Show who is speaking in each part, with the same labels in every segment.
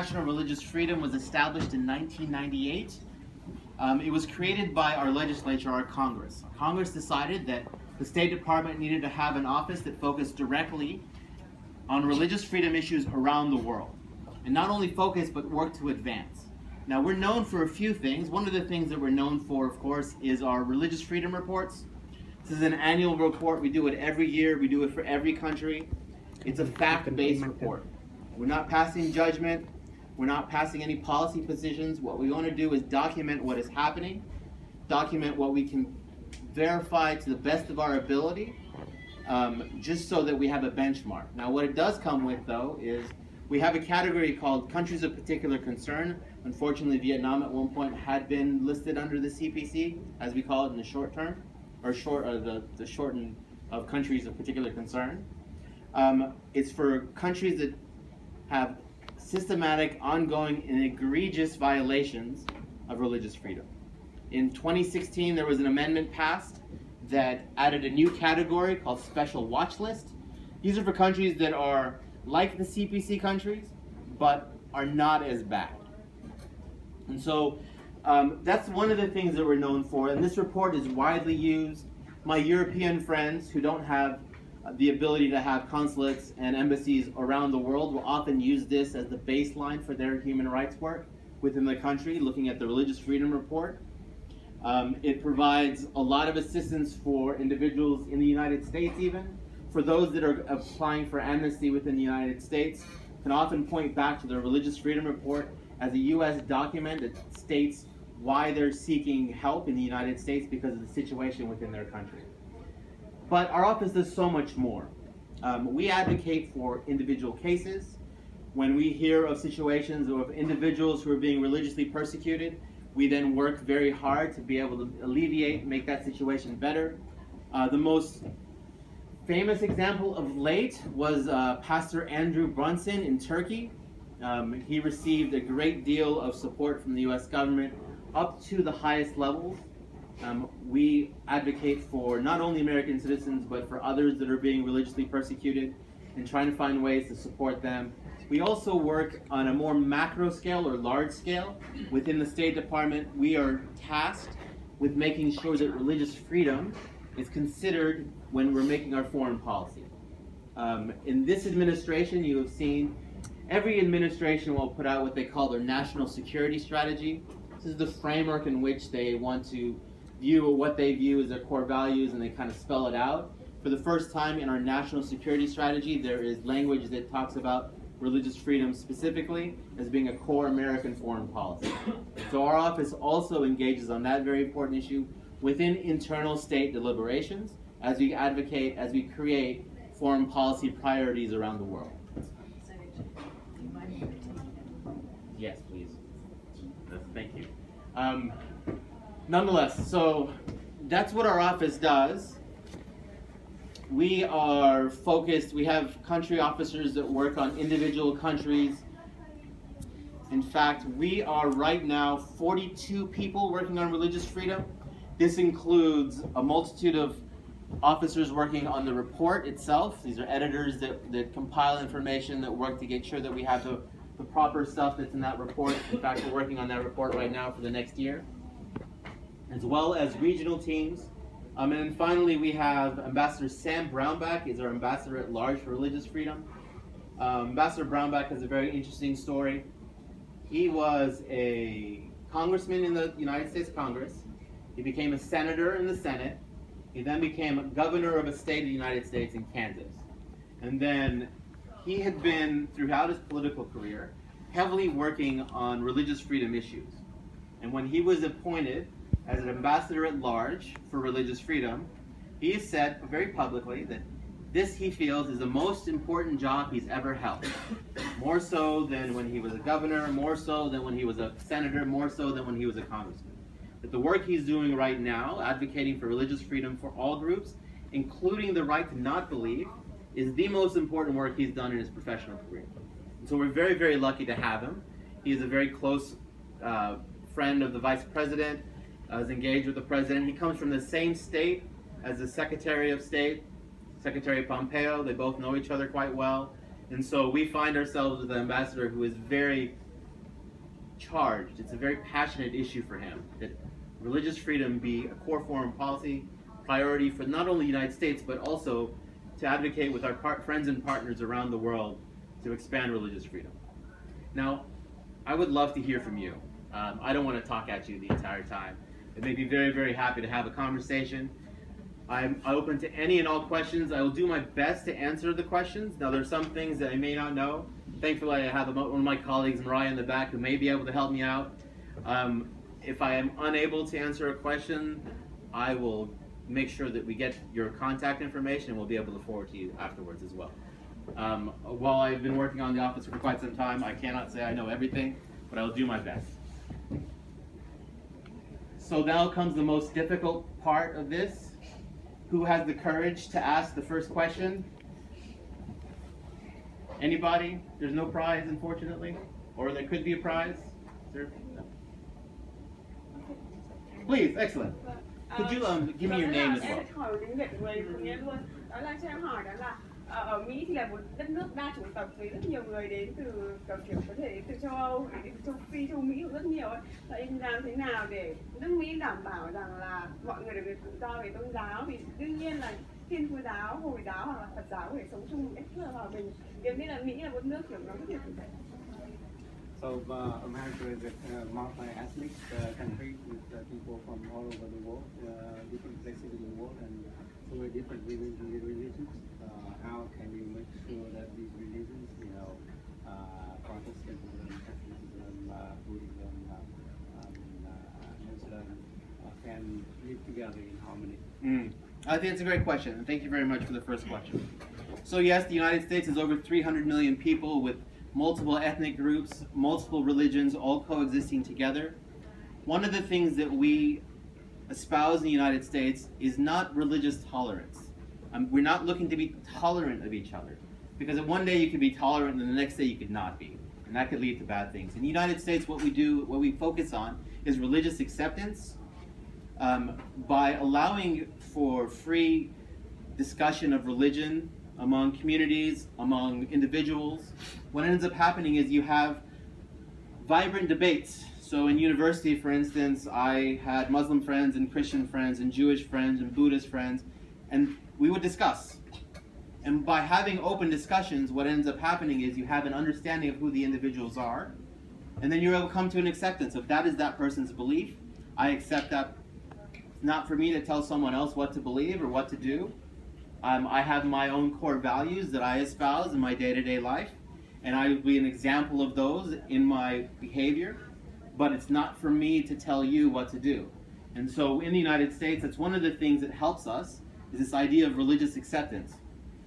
Speaker 1: Professional Religious Freedom was established in 1998. It was created by our legislature, our Congress. Congress decided that the State Department needed to have an office that focused directly on religious freedom issues around the world. And not only focus, but work to advance. Now, we're known for a few things. One of the things that we're known for, of course, is our religious freedom reports. This is an annual report. We do it every year. We do it for every country. It's a fact-based report. We're not passing judgment. We're not passing any policy positions. What we want to do is document what is happening, document what we can verify to the best of our ability, just so that we have a benchmark. Now, what it does come with, though, is we have a category called countries of particular concern. Unfortunately, Vietnam at one point had been listed under the CPC, as we call it in the short term, or the shorten of countries of particular concern. It's for countries that have systematic, ongoing, and egregious violations of religious freedom. In 2016, there was an amendment passed that added a new category called Special Watch List. These are for countries that are like the CPC countries, but are not as bad. And so that's one of the things that we're known for, and this report is widely used. My European friends who don't have the ability to have consulates and embassies around the world will often use this as the baseline for their human rights work within the country, looking at the Religious Freedom Report. It provides a lot of assistance for individuals in the United States even. For those that are applying for amnesty within the United States, can often point back to the Religious Freedom Report as a U.S. document that states why they're seeking help in the United States because of the situation within their country. But our office does so much more. We advocate for individual cases. When we hear of situations of individuals who are being religiously persecuted, we then work very hard to be able to alleviate, make that situation better. The most famous example of late was Pastor Andrew Brunson in Turkey. He received a great deal of support from the U.S. government up to the highest levels. We advocate for not only American citizens, but for others that are being religiously persecuted and trying to find ways to support them. We also work on a more macro scale or large scale. Within the State Department, we are tasked with making sure that religious freedom is considered when we're making our foreign policy. In this administration, you have seen every administration will put out what they call their national security strategy. This is the framework in which they want to view what they view as their core values, and they kind of spell it out. For the first time in our national security strategy, there is language that talks about religious freedom specifically as being a core American foreign policy. So our office also engages on that very important issue within internal state deliberations as we advocate, as we create foreign policy priorities around the world. Yes, please. Thank you. Nonetheless, so that's what our office does. We are focused, we have country officers that work on individual countries. In fact, we are right now 42 people working on religious freedom. This includes a multitude of officers working on the report itself. These are editors that compile information, that work to get sure that we have the proper stuff that's in that report. In fact, we're working on that report right now for the next year, as well as regional teams. And then finally, we have Ambassador Sam Brownback is our ambassador at large for religious freedom. Ambassador Brownback has a very interesting story. He was a congressman in the United States Congress. He became a senator in the Senate. He then became a governor of a state of the United States in Kansas. And then he had been, throughout his political career, heavily working on religious freedom issues. And when he was appointed as an ambassador at large for religious freedom, he has said very publicly that this, he feels, is the most important job he's ever held. More so than when he was a governor, more so than when he was a senator, more so than when he was a congressman. That the work he's doing right now, advocating for religious freedom for all groups, including the right to not believe, is the most important work he's done in his professional career. And so we're very, very lucky to have him. He is a very close friend of the vice president, is engaged with the president. He comes from the same state as the Secretary of State, Secretary Pompeo. They both know each other quite well. And so we find ourselves with an ambassador who is very, charged. It's a very passionate issue for him that religious freedom be a core foreign policy priority for not only the United States, but also to advocate with our friends and partners around the world to expand religious freedom. Now, I would love to hear from you. I don't want to talk at you the entire time. It made me very, very happy to have a conversation. I'm open to any and all questions. I will do my best to answer the questions. Now, there's some things that I may not know. Thankfully, I have one of my colleagues, Mariah, in the back, who may be able to help me out. If I am unable to answer a question, I will make sure that we get your contact information and we'll be able to forward to you afterwards as well. While I've been working on the office for quite some time, I cannot say I know everything, but I will do my best. So now comes the most difficult part of this. Who has the courage to ask the first question? Anybody? There's no prize, unfortunately. Or there could be a prize. Sir? No. Please, excellent. Could you give me your name as well?
Speaker 2: Em hỏi tiếng Việt của người luôn. Đó là cho em hỏi đó là ở Mỹ thì là một đất nước đa chủng tộc với rất nhiều người đến từ kiểu có thể đến từ châu Âu, đến từ châu Phi, châu Mỹ cũng rất nhiều ấy. Vậy làm thế nào để nước Mỹ đảm bảo rằng là mọi người được tự do về tôn giáo? Vì đương nhiên là Thiên Chúa giáo, Hồi giáo hoặc là Phật giáo có thể sống chung một cách rất là hòa bình. Điều biết là Mỹ là một nước kiểu nó rất nhiều chủng tộc.
Speaker 3: So America is a multi-ethnic country with people from all over the world, different places in the world, and so many different religions. How can you make sure that these religions, Protestantism, Catholicism, Buddhism, Muslim, can live together in harmony?
Speaker 1: I think it's a great question, and thank you very much for the first question. So yes, the United States is over 300 million people with multiple ethnic groups, multiple religions, all coexisting together. One of the things that we espouse in the United States is not religious tolerance. We're not looking to be tolerant of each other, because one day you could be tolerant and the next day you could not be, and that could lead to bad things. In the United States, what we focus on is religious acceptance by allowing for free discussion of religion among communities, among individuals. What ends up happening is you have vibrant debates. So in university, for instance, I had Muslim friends and Christian friends and Jewish friends and Buddhist friends, and we would discuss. And by having open discussions, what ends up happening is you have an understanding of who the individuals are, and then you're able to come to an acceptance of that is that person's belief. I accept that. It's not for me to tell someone else what to believe or what to do. I have my own core values that I espouse in my day-to-day life, and I will be an example of those in my behavior, but it's not for me to tell you what to do. And so in the United States, that's one of the things that helps us, is this idea of religious acceptance,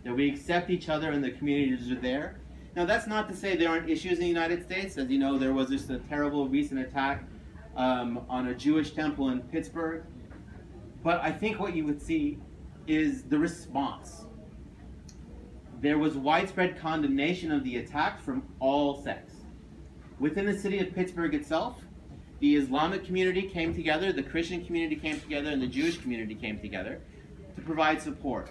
Speaker 1: that we accept each other and the communities are there. Now that's not to say there aren't issues in the United States. As you know, there was just a terrible recent attack on a Jewish temple in Pittsburgh. But I think what you would see is the response. There was widespread condemnation of the attack from all sects. Within the city of Pittsburgh itself, the Islamic community came together, the Christian community came together, and the Jewish community came together to provide support.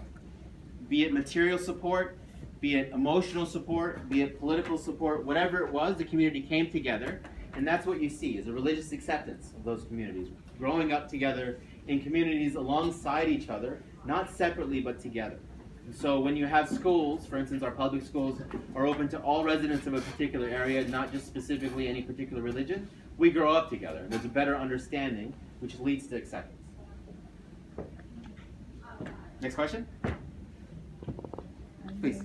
Speaker 1: Be it material support, be it emotional support, be it political support, whatever it was, the community came together. And that's what you see, is a religious acceptance of those communities, growing up together in communities alongside each other, not separately but together. And so when you have schools, for instance, our public schools are open to all residents of a particular area, not just specifically any particular religion, we grow up together. There's a better understanding, which leads to acceptance. Next question? Please.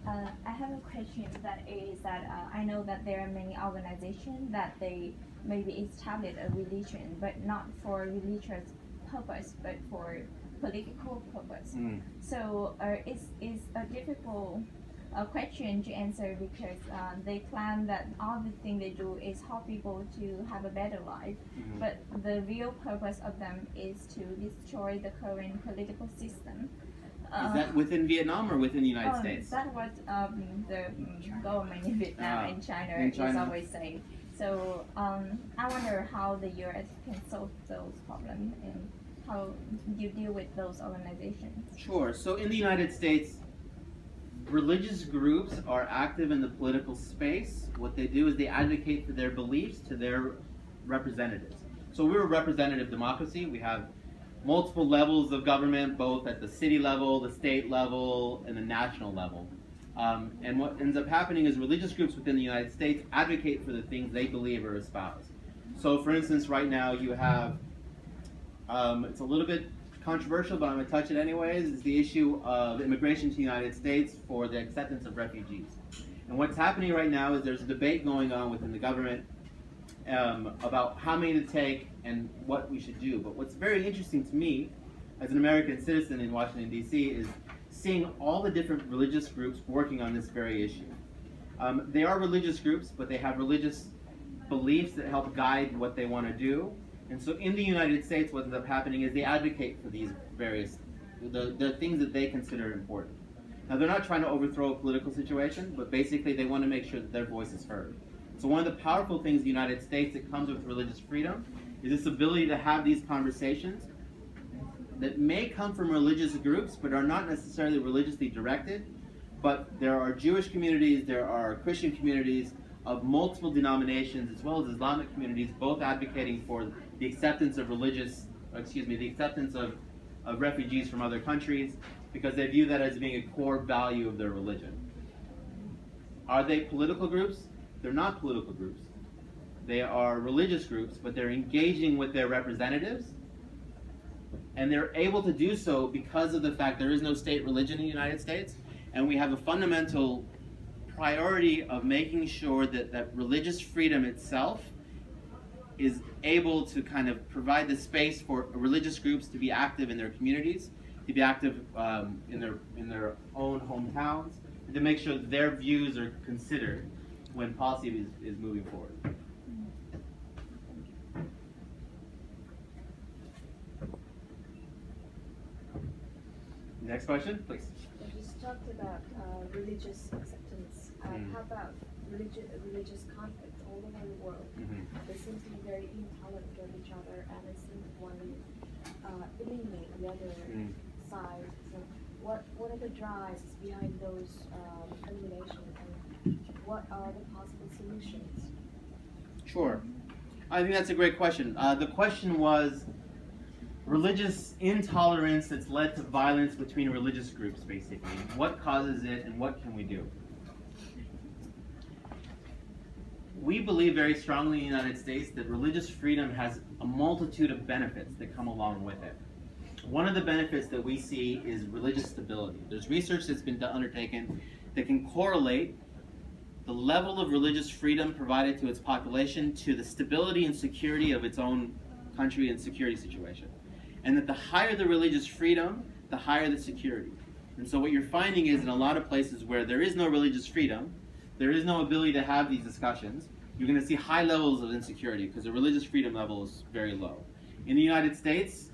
Speaker 4: I have a question that is that I know that there are many organizations that they maybe establish a religion, but not for religious purpose, but for political purpose. So it's a difficult question to answer because they claim that all the thing they do is help people to have a better life, but the real purpose of them is to destroy the current political system.
Speaker 1: Is that within Vietnam or within the United States?
Speaker 4: That's what the government in Vietnam and China is always saying. So I wonder how the U.S. can solve those problems and how you deal with those organizations.
Speaker 1: Sure. So in the United States, religious groups are active in the political space. What they do is they advocate for their beliefs to their representatives. So we're a representative democracy. We have multiple levels of government, both at the city level, the state level, and the national level. And what ends up happening is religious groups within the United States advocate for the things they believe or espouse. So for instance, right now you have, it's a little bit controversial, but I'm going to touch it anyways, is the issue of immigration to the United States for the acceptance of refugees. And what's happening right now is there's a debate going on within the government about how many to take and what we should do. But what's very interesting to me as an American citizen in Washington, D.C. is seeing all the different religious groups working on this very issue. They are religious groups, but they have religious beliefs that help guide what they want to do. And so in the United States, what ends up happening is they advocate for these various, the things that they consider important. Now, they're not trying to overthrow a political situation, but basically they want to make sure that their voice is heard. So one of the powerful things in the United States that comes with religious freedom is this ability to have these conversations that may come from religious groups, but are not necessarily religiously directed. But there are Jewish communities, there are Christian communities of multiple denominations, as well as Islamic communities, both advocating for the acceptance of the acceptance of refugees from other countries, because they view that as being a core value of their religion. Are they political groups? They're not political groups. They are religious groups, but they're engaging with their representatives, and they're able to do so because of the fact there is no state religion in the United States, and we have a fundamental priority of making sure that religious freedom itself is able to kind of provide the space for religious groups to be active in their communities, to be active in their own hometowns, and to make sure that their views are considered when policy is moving forward. Next question, please.
Speaker 5: You just talked about religious acceptance. How about religious conflicts all over the world? They seem to be very intolerant of each other, and they seem to want to eliminate the other side. So, what are the drives behind those eliminations, and what are the possible solutions?
Speaker 1: Sure. I think that's a great question. The question was religious intolerance that's led to violence between religious groups, basically. What causes it, and what can we do? We believe very strongly in the United States that religious freedom has a multitude of benefits that come along with it. One of the benefits that we see is religious stability. There's research that's been undertaken that can correlate the level of religious freedom provided to its population to the stability and security of its own country and security situation. And that the higher the religious freedom, the higher the security. And so what you're finding is in a lot of places where there is no religious freedom, there is no ability to have these discussions, you're going to see high levels of insecurity because the religious freedom level is very low. In the United States,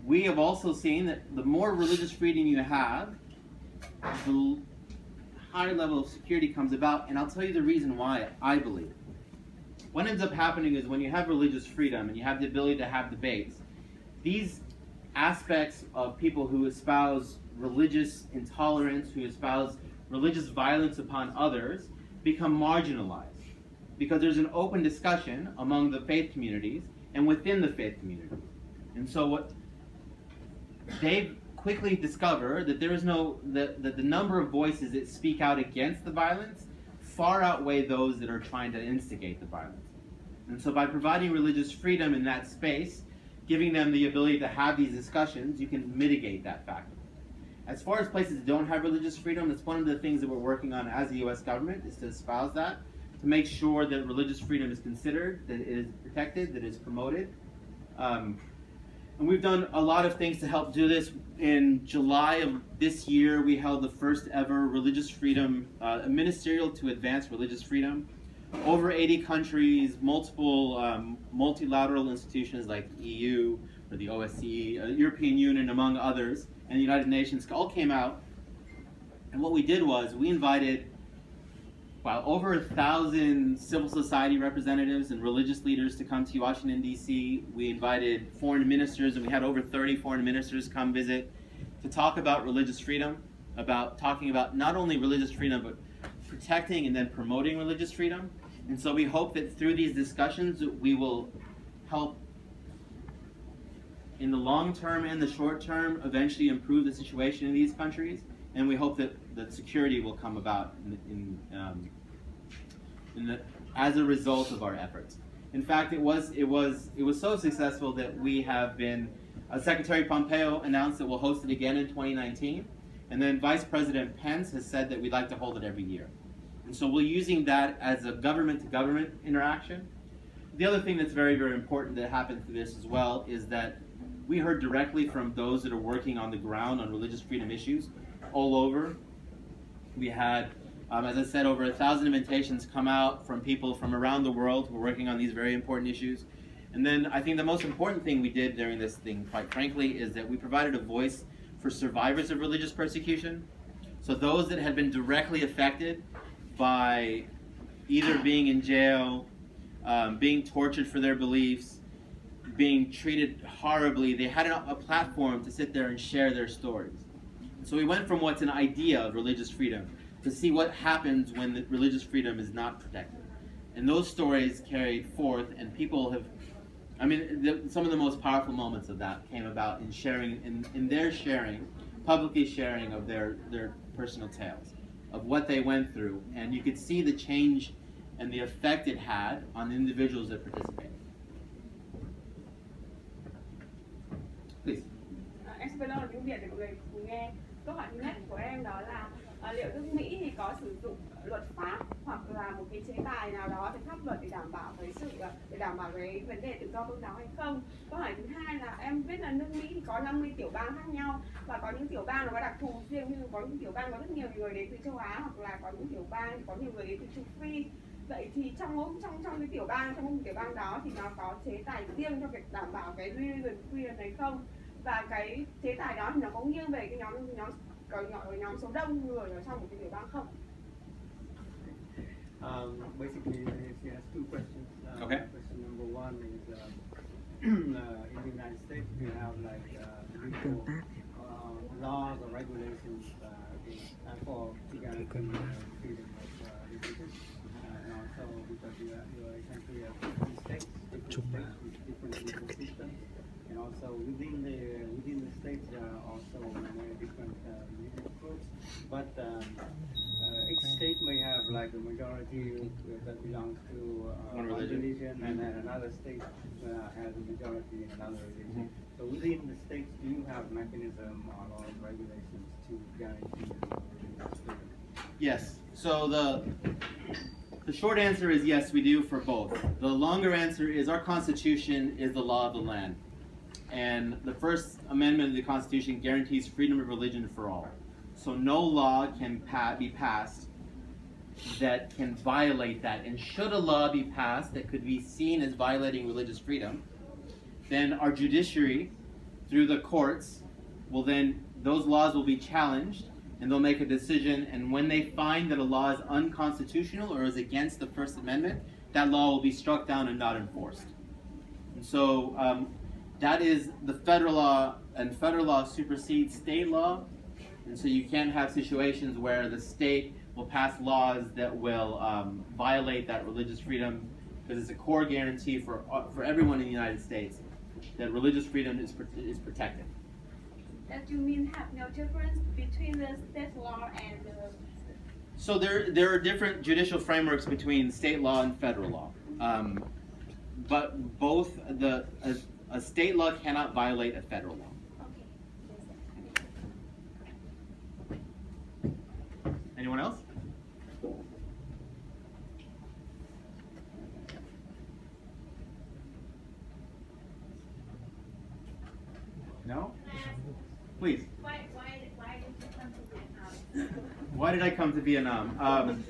Speaker 1: we have also seen that the more religious freedom you have, the higher level of security comes about, and I'll tell you the reason why, I believe. What ends up happening is when you have religious freedom and you have the ability to have debates, these aspects of people who espouse religious intolerance, who espouse religious violence upon others, become marginalized. Because there's an open discussion among the faith communities and within the faith communities. And so what they quickly discover that there is that the number of voices that speak out against the violence far outweigh those that are trying to instigate the violence. And so by providing religious freedom in that space, giving them the ability to have these discussions, you can mitigate that factor. As far as places that don't have religious freedom, that's one of the things that we're working on as the U.S. government, is to espouse that, to make sure that religious freedom is considered, that it is protected, that it is promoted. And we've done a lot of things to help do this. In July of this year, we held the first ever religious freedom, a ministerial to advance religious freedom. Over 80 countries, multiple multilateral institutions like the EU or the OSCE, European Union, among others, and the United Nations all came out. And what we did was we invited over 1,000 civil society representatives and religious leaders to come to Washington, D.C. We invited foreign ministers, and we had over 30 foreign ministers come visit to talk about religious freedom. about talking about not only religious freedom, but protecting and then promoting religious freedom. And so we hope that through these discussions, we will help in the long term and the short term eventually improve the situation in these countries. And we hope that security will come about as a result of our efforts. In fact, it was so successful that we have been, Secretary Pompeo announced that we'll host it again in 2019, and then Vice President Pence has said that we'd like to hold it every year. And so we're using that as a government-to-government interaction. The other thing that's very, very important that happened through this as well is that we heard directly from those that are working on the ground on religious freedom issues all over. We had, as I said, over 1,000 invitations come out from people from around the world who are working on these very important issues. And then I think the most important thing we did during this thing, quite frankly, is that we provided a voice for survivors of religious persecution. So those that had been directly affected by either being in jail, being tortured for their beliefs, being treated horribly, they had a platform to sit there and share their stories. So we went from what's an idea of religious freedom to see what happens when the religious freedom is not protected. And those stories carried forth, and people have, some of the most powerful moments of that came about in sharing, in their sharing, publicly sharing of their personal tales, of what they went through. And you could see the change and the effect it had on the individuals that participated. Please.
Speaker 2: Em sẽ nói tiếng Việt để mọi người cùng nghe. Câu hỏi thứ nhất của em đó là liệu nước Mỹ thì có sử dụng luật pháp hoặc là một cái chế tài nào đó về pháp luật để đảm bảo cái vấn đề tự do tôn giáo hay không? Câu hỏi thứ hai là em biết là nước Mỹ thì có 50 tiểu bang khác nhau và có những tiểu bang nó có đặc thù riêng, như có những tiểu bang có rất nhiều người đến từ châu Á, hoặc là có những tiểu bang có nhiều người đến từ châu Phi. Vậy thì trong cái tiểu bang, trong một tiểu bang đó thì nó có chế tài riêng cho việc đảm bảo cái religion freedom này không? Và cái chế tài đó thì nó có nghiêng về cái nhóm số đông người ở trong một cái tiểu bang không?
Speaker 3: Basically, she has two questions.
Speaker 1: Okay.
Speaker 3: Question number one is in the United States, we have like legal laws or regulations for to guarantee freedom of religion. And also because you are a country of different states with different legal systems. And also within the states there are also many different religious groups, but each state may have like a majority that belongs to one religion, and then another state has a majority in another religion. So within the states, do you have mechanism or regulations to guarantee religious freedom?
Speaker 1: Yes. So the short answer is yes, we do for both. The longer answer is our Constitution is the law of the land. And the First Amendment of the Constitution guarantees freedom of religion for all. So no law can be passed that can violate that. And should a law be passed that could be seen as violating religious freedom, then our judiciary, through the courts, those laws will be challenged, and they'll make a decision. And when they find that a law is unconstitutional or is against the First Amendment, that law will be struck down and not enforced. And so that is the federal law, and federal law supersedes state law. And so you can't have situations where the state will pass laws that will violate that religious freedom, because it's a core guarantee for everyone in the United States that religious freedom is protected.
Speaker 2: That you mean have no difference between the state law and the...
Speaker 1: So there are different judicial frameworks between state law and federal law, but both a state law cannot violate a federal law. Anyone else? No? Please.
Speaker 2: Why did you come to Vietnam?
Speaker 1: Why did I come to Vietnam?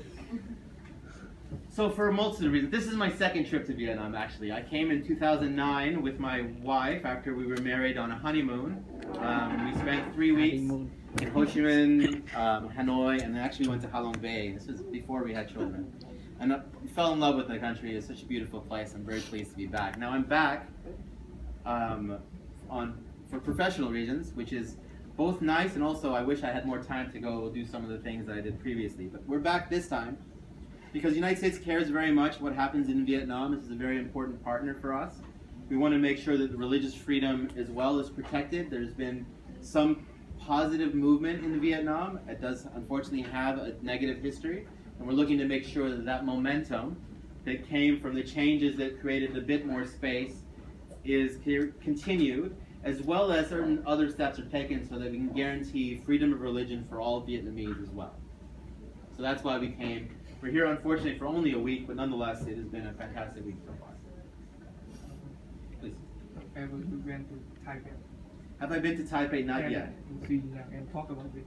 Speaker 1: So for a multitude of reasons. This is my second trip to Vietnam, actually. I came in 2009 with my wife after we were married on a honeymoon. We spent 3 weeks in Ho Chi Minh, Hanoi, and then actually went to Ha Long Bay. This was before we had children. And I fell in love with the country. It's such a beautiful place. I'm very pleased to be back. Now I'm back for professional reasons, which is both nice, and also I wish I had more time to go do some of the things that I did previously. But we're back this time because the United States cares very much what happens in Vietnam. This is a very important partner for us. We want to make sure that the religious freedom as well is protected. There's been some positive movement in Vietnam. It does unfortunately have a negative history, and we're looking to make sure that that momentum that came from the changes that created a bit more space is continued, as well as certain other steps are taken so that we can guarantee freedom of religion for all Vietnamese as well. So that's why we came. We're here unfortunately for only a week, but nonetheless it has been a fantastic week so far. Please.
Speaker 6: Have you been to Taipei?
Speaker 1: Have I been to Taipei? Not
Speaker 6: And
Speaker 1: yet.
Speaker 6: see and talk about it.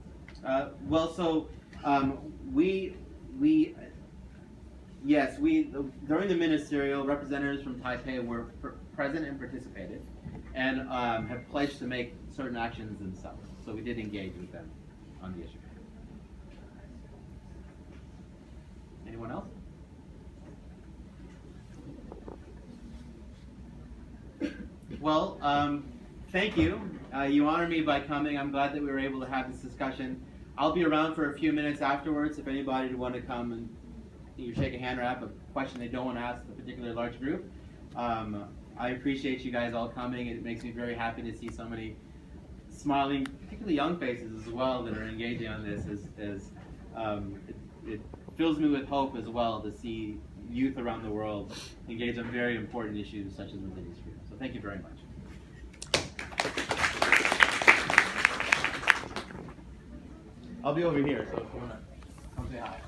Speaker 1: During the ministerial, representatives from Taipei were present and participated, and have pledged to make certain actions themselves. So we did engage with them on the issue. Anyone else? Well, thank you. You honor me by coming. I'm glad that we were able to have this discussion. I'll be around for a few minutes afterwards if anybody would want to come and you shake a hand or have a question they don't want to ask a particular large group. I appreciate you guys all coming. It makes me very happy to see so many smiling, particularly young faces as well that are engaging on this. It fills me with hope as well to see youth around the world engage on very important issues such as religious freedom. So thank you very much. I'll be over here, so if you want to come say hi.